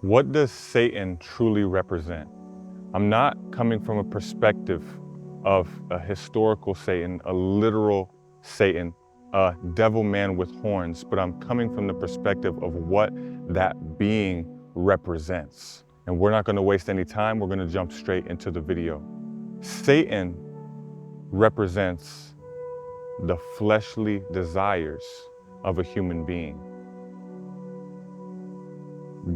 What does Satan truly represent? I'm not coming from a perspective of a historical Satan, a literal Satan, a devil man with horns, but I'm coming from the perspective of what that being represents. And we're not going to waste any time. We're going to jump straight into the video. Satan represents the fleshly desires of a human being.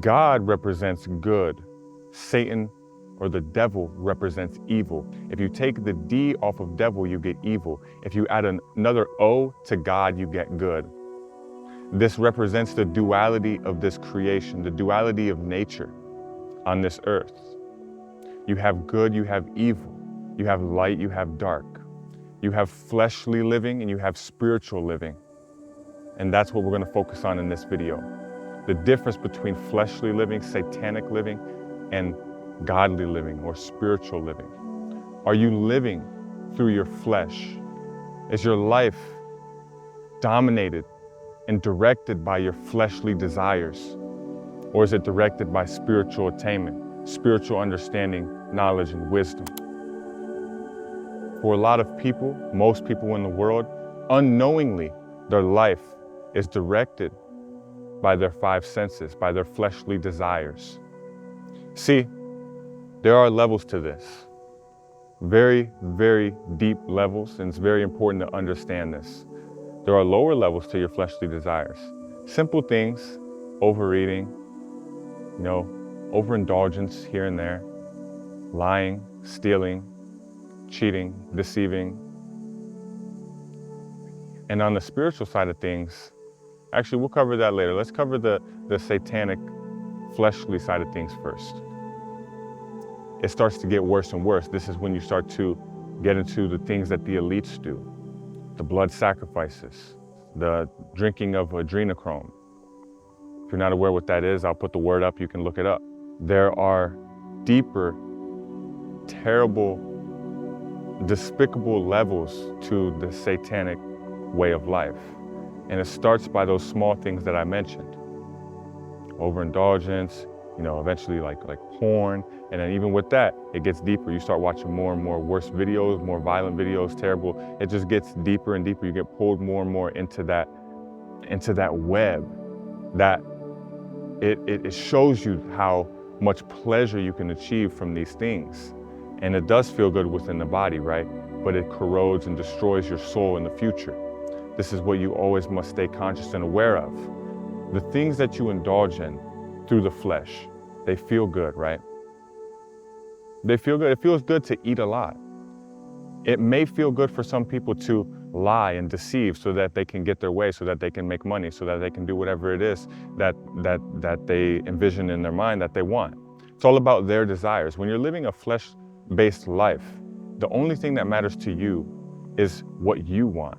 God represents good. Satan, or the devil, represents evil. If you take the D off of devil, you get evil. If you add another O to God, you get good. This represents the duality of this creation, the duality of nature on this earth. You have good, you have evil. You have light, you have dark. You have fleshly living and you have spiritual living. And that's what we're going to focus on in this video. The difference between fleshly living, satanic living, and godly living or spiritual living. Are you living through your flesh? Is your life dominated and directed by your fleshly desires? Or is it directed by spiritual attainment, spiritual understanding, knowledge, and wisdom? For a lot of people, most people in the world, unknowingly, their life is directed by their five senses, by their fleshly desires. See, there are levels to this. Very, very deep levels, and it's very important to understand this. There are lower levels to your fleshly desires. Simple things, overeating, overindulgence here and there, lying, stealing, cheating, deceiving. And on the spiritual side of things, actually we'll cover that later. Let's cover the satanic fleshly side of things first. It starts to get worse and worse. This is when you start to get into the things that the elites do. The blood sacrifices, the drinking of adrenochrome. If you're not aware what that is, I'll put the word up, you can look it up. There are deeper, terrible, despicable levels to the satanic way of life. And it starts by those small things that I mentioned. Overindulgence, eventually like porn. And then even with that, it gets deeper. You start watching more and more worse videos, more violent videos, terrible. It just gets deeper and deeper. You get pulled more and more into that web that it shows you how much pleasure you can achieve from these things. And it does feel good within the body, right? But it corrodes and destroys your soul in the future. This is what you always must stay conscious and aware of. The things that you indulge in through the flesh, they feel good, right? They feel good. It feels good to eat a lot. It may feel good for some people to lie and deceive so that they can get their way, so that they can make money, so that they can do whatever it is that they envision in their mind that they want. It's all about their desires. When you're living a flesh-based life, the only thing that matters to you is what you want.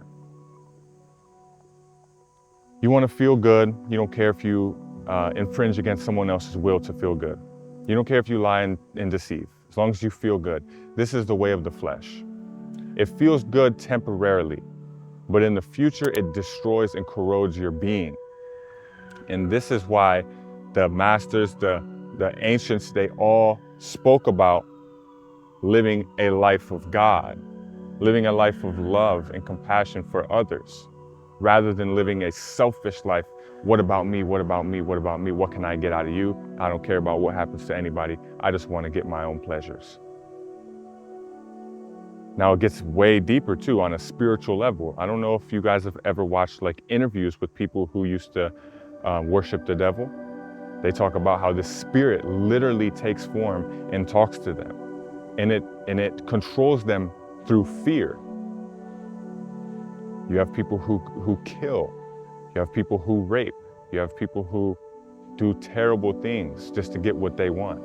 You want to feel good. You don't care if you infringe against someone else's will to feel good. You don't care if you lie and deceive, as long as you feel good. This is the way of the flesh. It feels good temporarily, but in the future, it destroys and corrodes your being. And this is why the masters, the ancients, they all spoke about living a life of God, living a life of love and compassion for others, rather than living a selfish life. What about me? What about me? What about me? What can I get out of you? I don't care about what happens to anybody. I just want to get my own pleasures. Now it gets way deeper too on a spiritual level. I don't know if you guys have ever watched interviews with people who used to worship the devil. They talk about how the spirit literally takes form and talks to them. And it controls them through fear. You have people who kill. You have people who rape. You have people who do terrible things just to get what they want.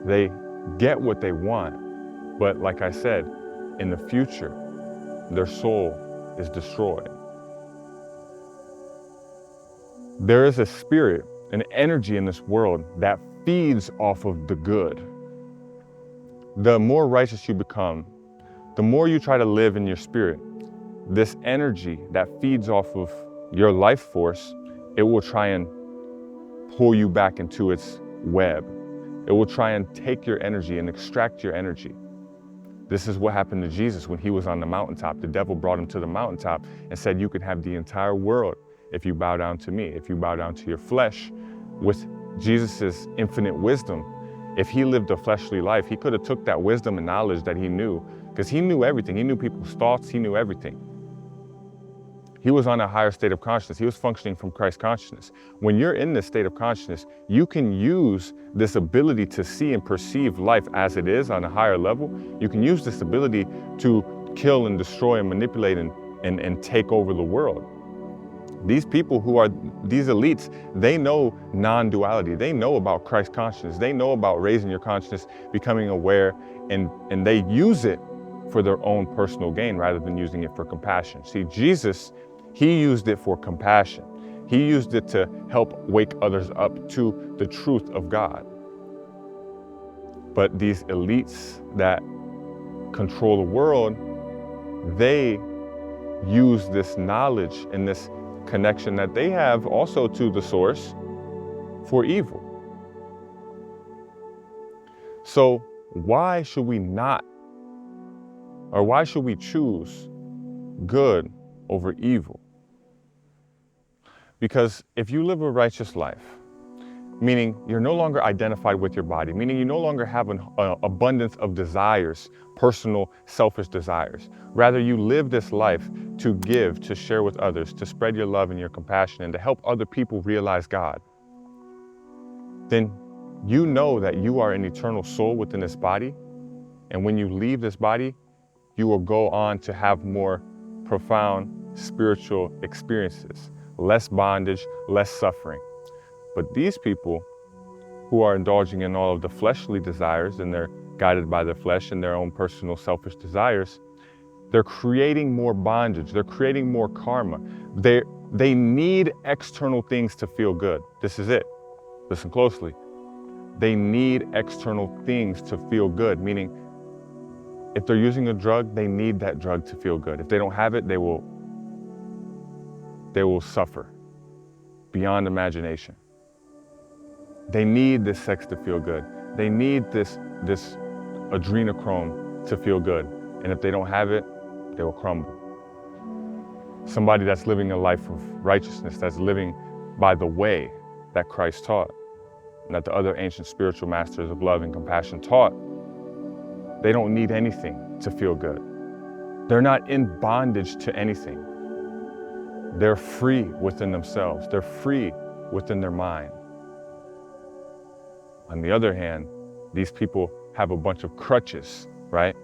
They get what they want, but like I said, in the future, their soul is destroyed. There is a spirit, an energy in this world that feeds off of the good. The more righteous you become, the more you try to live in your spirit, this energy that feeds off of your life force, it will try and pull you back into its web. It will try and take your energy and extract your energy. This is what happened to Jesus when he was on the mountaintop. The devil brought him to the mountaintop and said, you can have the entire world if you bow down to me, if you bow down to your flesh. With Jesus's infinite wisdom, if he lived a fleshly life, he could have took that wisdom and knowledge that he knew, because he knew everything. He knew people's thoughts, he knew everything. He was on a higher state of consciousness. He was functioning from Christ consciousness. When you're in this state of consciousness, you can use this ability to see and perceive life as it is on a higher level. You can use this ability to kill and destroy and manipulate and take over the world. These people who are these elites, they know non-duality. They know about Christ consciousness. They know about raising your consciousness, becoming aware, and they use it for their own personal gain rather than using it for compassion. See, Jesus, he used it for compassion. He used it to help wake others up to the truth of God. But these elites that control the world, they use this knowledge and this connection that they have also to the source for evil. So why should we not, or why should we choose good over evil? Because if you live a righteous life, meaning you're no longer identified with your body, meaning you no longer have an abundance of desires, personal, selfish desires. Rather, you live this life to give, to share with others, to spread your love and your compassion, and to help other people realize God. Then you know that you are an eternal soul within this body. And when you leave this body, you will go on to have more profound spiritual experiences, less bondage, less suffering. But these people who are indulging in all of the fleshly desires, and they're guided by their flesh and their own personal selfish desires, they're creating more bondage. They're creating more karma. They need external things to feel good. This is it. Listen closely. They need external things to feel good, meaning if they're using a drug, they need that drug to feel good. If they don't have it, they will suffer beyond imagination. They need this sex to feel good. They need this adrenochrome to feel good. And if they don't have it, they will crumble. Somebody that's living a life of righteousness, that's living by the way that Christ taught, and that the other ancient spiritual masters of love and compassion taught, they don't need anything to feel good. They're not in bondage to anything. They're free within themselves. They're free within their mind. On the other hand, these people have a bunch of crutches, right?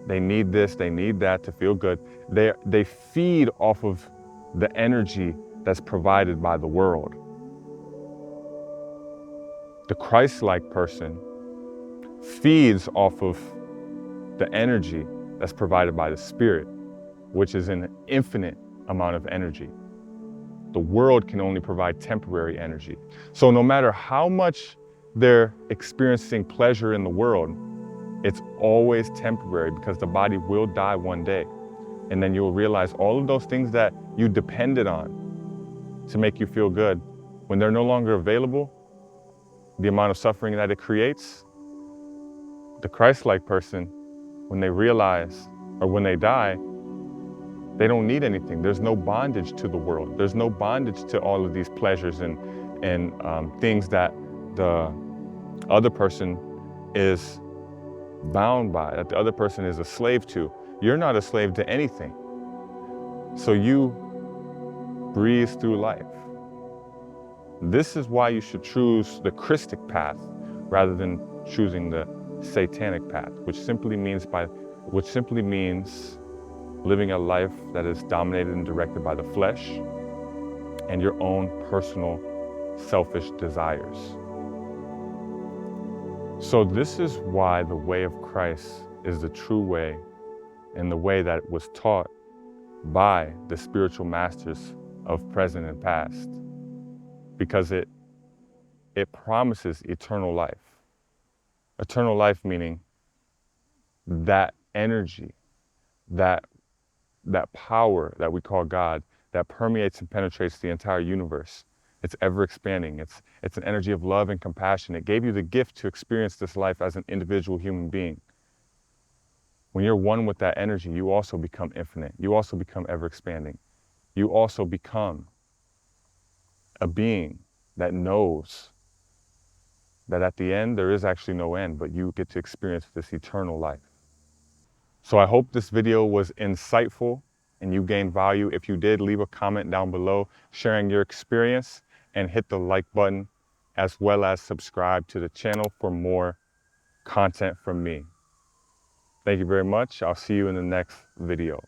They need this, they need that to feel good. They feed off of the energy that's provided by the world. The Christ-like person feeds off of the energy that's provided by the Spirit, which is an infinite amount of energy. The world can only provide temporary energy. So no matter how much they're experiencing pleasure in the world, it's always temporary, because the body will die one day. And then you'll realize all of those things that you depended on to make you feel good, when they're no longer available, the amount of suffering that it creates, the Christ-like person, when they realize, or when they die, they don't need anything. There's no bondage to the world. There's no bondage to all of these pleasures and things that the other person is bound by, that the other person is a slave to. You're not a slave to anything. So you breeze through life. This is why you should choose the Christic path rather than choosing the Satanic path, which simply means living a life that is dominated and directed by the flesh and your own personal selfish desires. So this is why the way of Christ is the true way, and the way that was taught by the spiritual masters of present and past, because it promises eternal life. Eternal life meaning that energy, that power that we call God, that permeates and penetrates the entire universe, It's ever expanding. It's an energy of love and compassion. It gave you the gift to experience this life as an individual human being. When you're one with that energy, you also become infinite. You also become ever expanding. You also become a being that knows that at the end, there is actually no end, but you get to experience this eternal life. So I hope this video was insightful and you gained value. If you did, leave a comment down below sharing your experience and hit the like button, as well as subscribe to the channel for more content from me. Thank you very much. I'll see you in the next video.